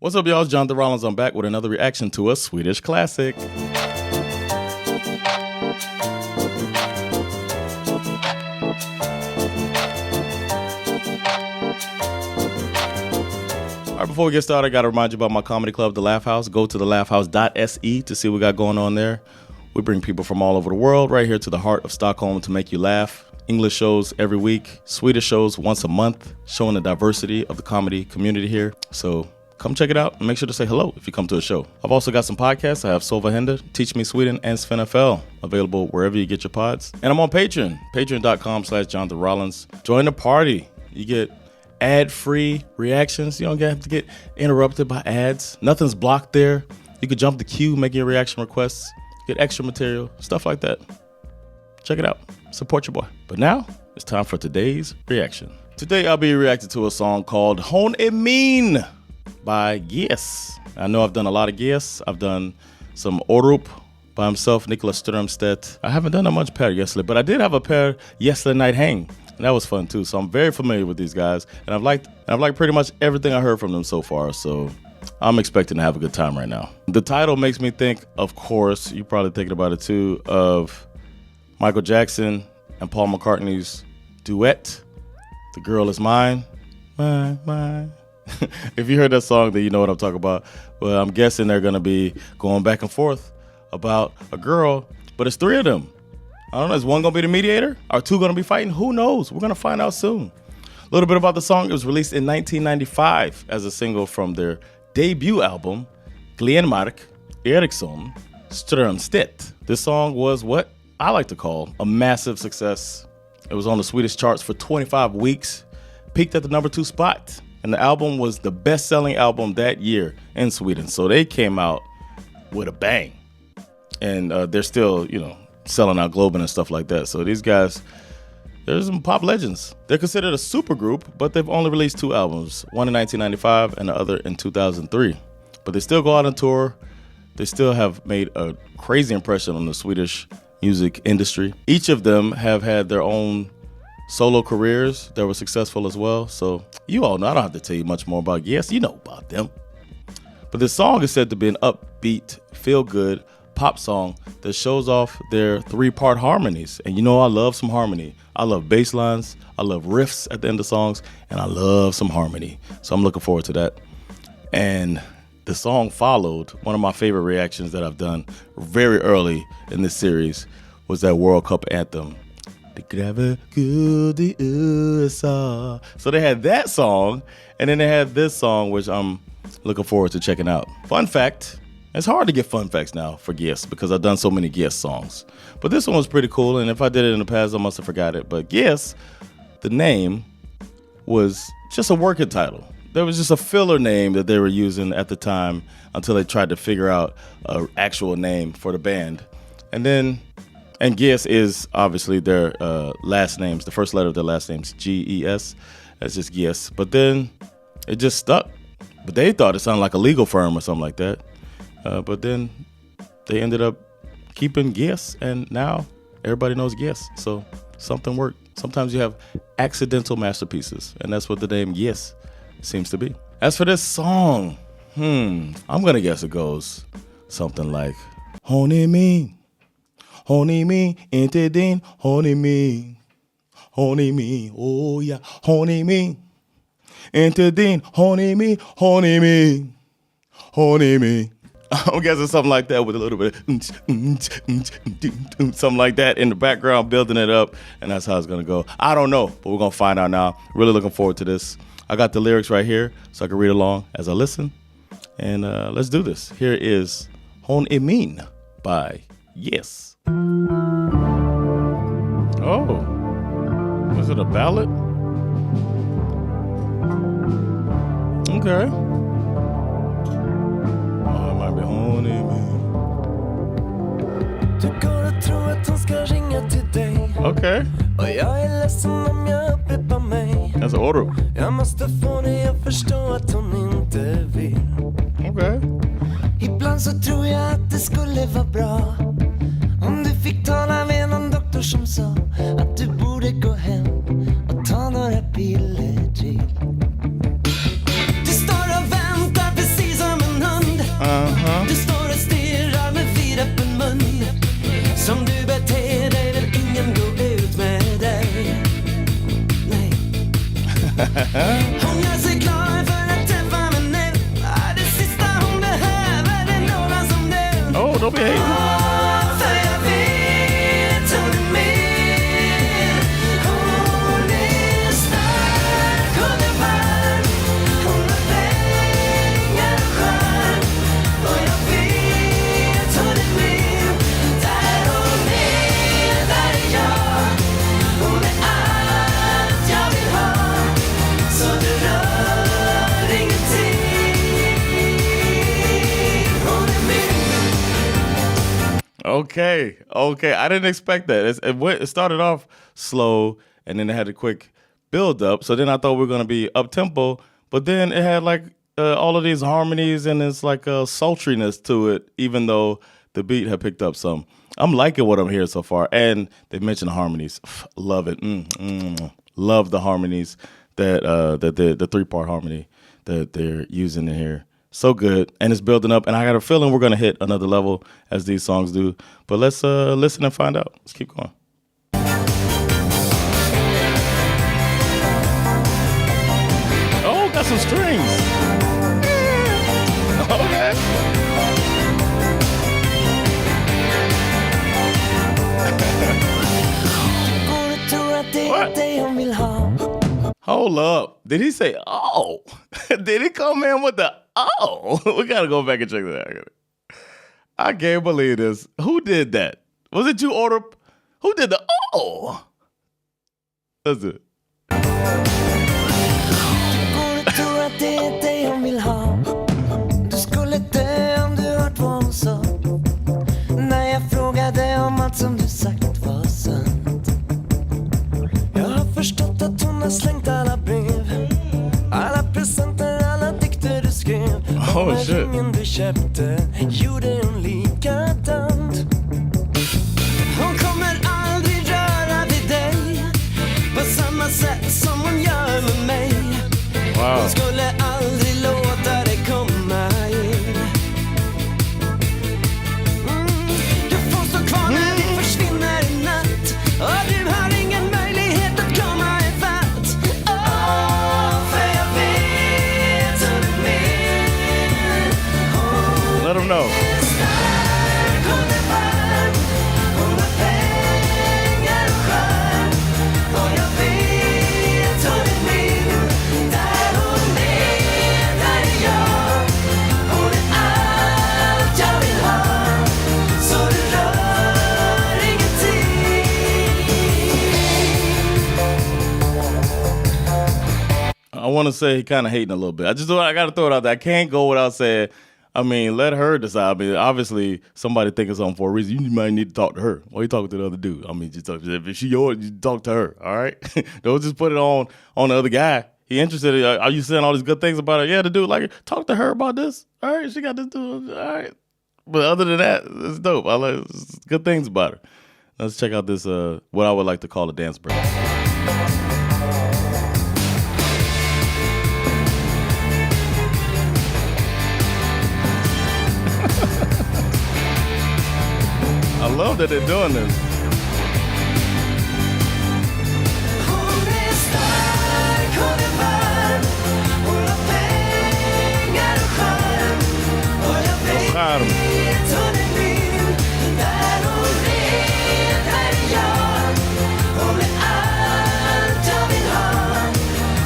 What's up, y'all? It's Jonathan Rollins. I'm back with another reaction to a Swedish classic. All right, before we get started, I got to remind you about my comedy club, The Laugh House. Go to thelaughhouse.se to see what we got going on there. We bring people from all over the world right here to the heart of Stockholm to make you laugh. English shows every week, Swedish shows once a month, showing the diversity of the comedy community here. So come check it out and make sure to say hello if you come to a show. I've also got some podcasts. I have Sova Henda, Teach Me Sweden, and Sven FL available wherever you get your pods. And I'm on Patreon, patreon.com/Jonathan Rollins. Join the party. You get ad-free reactions. You don't have to get interrupted by ads. Nothing's blocked there. You could jump the queue, make your reaction requests, get extra material, stuff like that. Check it out. Support your boy. But now, it's time for today's reaction. Today, I'll be reacting to a song called Hon är min by GES. I know I've done a lot of GES. I've done some Orup by himself, Nicholas Strömstedt. I haven't done that much Per Gessle, but I did have a Per Gessle night hang, and that was fun too. So I'm very familiar with these guys, and I've liked pretty much everything I heard from them so far. So I'm expecting to have a good time right now. The title makes me think, of course, you're probably thinking about it too, of Michael Jackson and Paul McCartney's duet, The Girl Is Mine. Mine. If you heard that song, then you know what I'm talking about. Well, I'm guessing they're going to be going back and forth about a girl, but it's three of them. I don't know, is one going to be the mediator? Are two going to be fighting? Who knows? We're going to find out soon. A little bit about the song. It was released in 1995 as a single from their debut album, Glenmark Eriksson Strömstedt. This song was what I like to call a massive success. It was on the Swedish charts for 25 weeks, peaked at the #2 spot. And the album was the best-selling album that year in Sweden. So they came out with a bang. And they're still, selling out Globen and stuff like that. So these guys, they're some pop legends. They're considered a supergroup, but they've only released 2 albums, one in 1995 and the other in 2003. But they still go out on tour. They still have made a crazy impression on the Swedish music industry. Each of them have had their own solo careers that were successful as well. So you all know, I don't have to tell you much more about GES. You know about them. But this song is said to be an upbeat, feel-good pop song that shows off their 3-part harmonies. And I love some harmony. I love bass lines, I love riffs at the end of songs, and I love some harmony. So I'm looking forward to that. And the song followed one of my favorite reactions that I've done very early in this series was that World Cup anthem. So they had that song, and then they had this song, which I'm looking forward to checking out. Fun fact, it's hard to get fun facts now for GES because I've done so many GES songs. But this one was pretty cool, and if I did it in the past, I must have forgot it. But GES, the name, was just a working title. There was just a filler name that they were using at the time until they tried to figure out an actual name for the band. And GES is obviously their last names. The first letter of their last names, GES. That's just GES. But then it just stuck. But they thought it sounded like a legal firm or something like that. But then they ended up keeping GES, and now everybody knows GES. So something worked. Sometimes you have accidental masterpieces, and that's what the name GES seems to be. As for this song, I'm going to guess it goes something like, Hon är min. Hon är min, inte din, hon är min. Hon är min, oh ja, hon är min. Inte din, hon är min, hon är min. Hon är min. I'm guessing something like that with a little bit of something like that in the background, building it up, and that's how it's going to go. I don't know, but we're going to find out now. Really looking forward to this. I got the lyrics right here, so I can read along as I listen. And let's do this. Here is Hon är min by GES. Oh, is it a ballad? Okay. Oh, it might be Hon är min. Du går och tror att hon ska ringa till dig. Okay. Och jag är ledsen om jag upprepar mig. That's an order. Jag måste få dig att förstå att hon inte vill. Okay. Ibland så tror jag att det skulle vara bra om du fick tala med någon doktor som sa att du borde gå hem och ta några piller till. Du står och väntar precis Du står och stirrar med vidöppen mun. Som du beter dig vill ingen gå ut med dig. Nej. Hon gör sig klar för att träffa mig nu. Det sista hon behöver är någon som du. Don't be hating. För jag vet hon är med. Hon är stark, hon är varm. Hon har pengar och charm. Och jag vet hon är med. Där hon är, där är jag. Hon är allt jag vill ha. Så du rör ingenting. Hon är min. Okay. I didn't expect that. It started off slow, and then it had a quick build up. So then I thought we were going to be up tempo, but then it had like all of these harmonies, and it's like a sultriness to it, even though the beat had picked up some. I'm liking what I'm hearing so far, and they mentioned harmonies. Love it. Love the harmonies that the 3-part harmony that they're using in here. So good, and it's building up, and I got a feeling we're going to hit another level as these songs do. But let's listen and find out. Let's keep going. Oh, got some strings. Okay. What? Hold up. Did he say, oh? Did he come in with the, oh? We got to go back and check that out. I can't believe this. Who did that? Was it you, Order? Who did the, oh? That's it. Du skulle dö om du hört vad hon sa. När jag frågade om allt som du sagt var sant. Jag har förstått att hon har slängt alla brev, alla presenter, alla dikter du skrev. Oh shit. Ringen du köpte gjorde hon likadant. Hon kommer aldrig röra vid dig på samma sätt som hon gör med mig. Wow. Hon skulle aldrig låta dig komma in. Du får stå kvar när vi försvinner i natt. Och du har ingen möjlighet att komma ifatt. För jag vet hon är min. Let them know. Hon är stark, hon är varm. Hon har pengar och charm. Och jag vet hon är min. Där hon är, där är jag. Hon är allt jag vill ha. Så du rör ingenting. I want to say he kind of hating a little bit. I got to throw it out there. I can't go without saying, I mean, let her decide. I mean, obviously, somebody thinking something for a reason. You might need to talk to her. Why are you talking to the other dude? I mean, just talk, if she yours, you talk to her, all right? Don't just put it on the other guy. He interested. Are you saying all these good things about her? Yeah, the dude, like, talk to her about this. All right, she got this dude. All right. But other than that, it's dope. I like good things about her. Let's check out this, what I would like to call a dance break. I love that they're doing this. Hon är stark, hon är varm. Hon har pengar och charm. Och jag vet hon är min. Där hon är, där är jag. Hon är allt jag vill ha.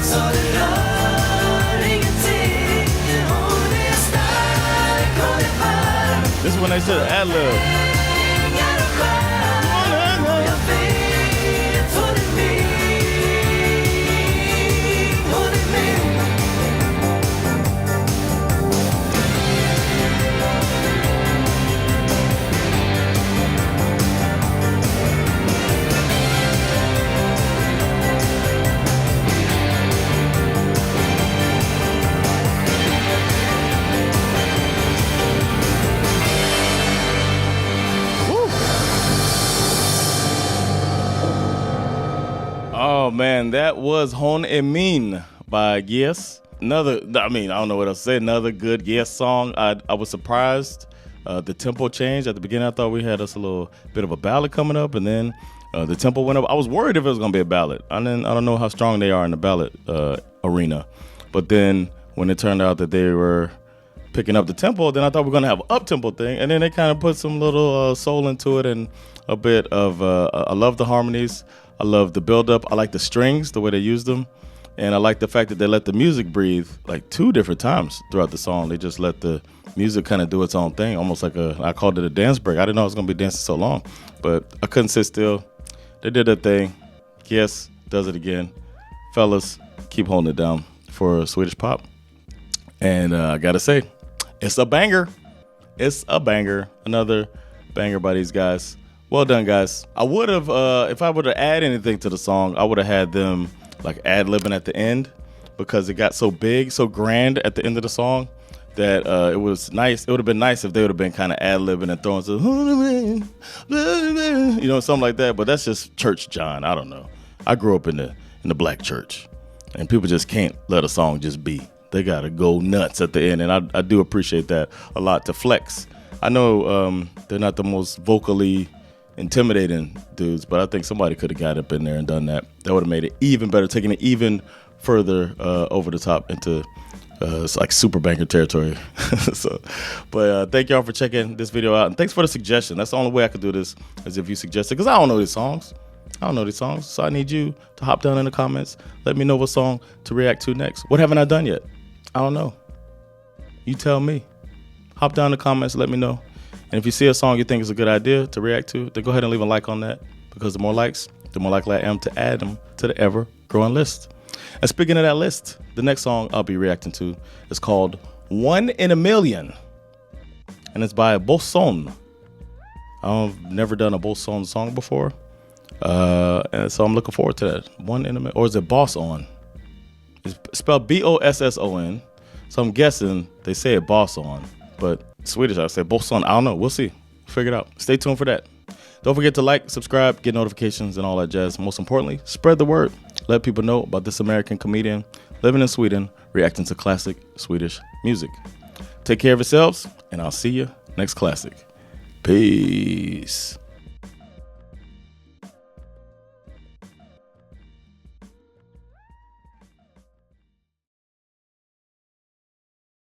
Så det rör ingenting. Hon är stark, hon är varm. This is when they said ad-lib. Oh man, that was Hon Emin by GES. I mean, I don't know what else to say. Another good GES song. I was surprised. The tempo changed at the beginning. I thought we had us a little bit of a ballad coming up, and then the tempo went up. I was worried if it was going to be a ballad. I don't know how strong they are in the ballad arena, but then when it turned out that they were picking up the tempo, then I thought we were going to have an up-tempo thing, and then they kind of put some little soul into it and a bit of I love the harmonies. I love the build-up. I like the strings, the way they used them. And I like the fact that they let the music breathe like 2 different times throughout the song. They just let the music kind of do its own thing, almost like I called it a dance break. I didn't know I was going to be dancing so long, but I couldn't sit still. They did their thing. GES does it again. Fellas, keep holding it down for Swedish pop. And I got to say, it's a banger. It's a banger. Another banger by these guys. Well done, guys. I would have, if I would have added anything to the song, I would have had them like ad-libbing at the end, because it got so big, so grand at the end of the song that it was nice. It would have been nice if they would have been kind of ad-libbing and throwing some, you know, something like that. But that's just church John. I don't know. I grew up in the black church, and people just can't let a song just be. They gotta go nuts at the end, and I do appreciate that a lot to flex. I know they're not the most vocally intimidating dudes, but I think somebody could have got up in there and done that. That would have made it even better, taking it even further over the top into it's like super banger territory. But thank y'all for checking this video out, and thanks for the suggestion. That's the only way I could do this, is if you suggest it, because I don't know these songs. So I need you to hop down in the comments. Let me know what song to react to next. What haven't I done yet? I don't know. You tell me. Hop down in the comments, let me know. And if you see a song you think is a good idea to react to, then go ahead and leave a like on that, because the more likes, the more likely I am to add them to the ever-growing list. And speaking of that list, the next song I'll be reacting to is called 1 in a Million, and it's by Boson. I've never done a Boson song before, and so I'm looking forward to that. 1 in a Million, or is it Boss On? It's spelled Bosson, so I'm guessing they say it Boss On, but Swedish, I say Boson. I don't know. We'll see. Figure it out. Stay tuned for that. Don't forget to like, subscribe, get notifications, and all that jazz. Most importantly, spread the word. Let people know about this American comedian living in Sweden, reacting to classic Swedish music. Take care of yourselves, and I'll see you next classic. Peace.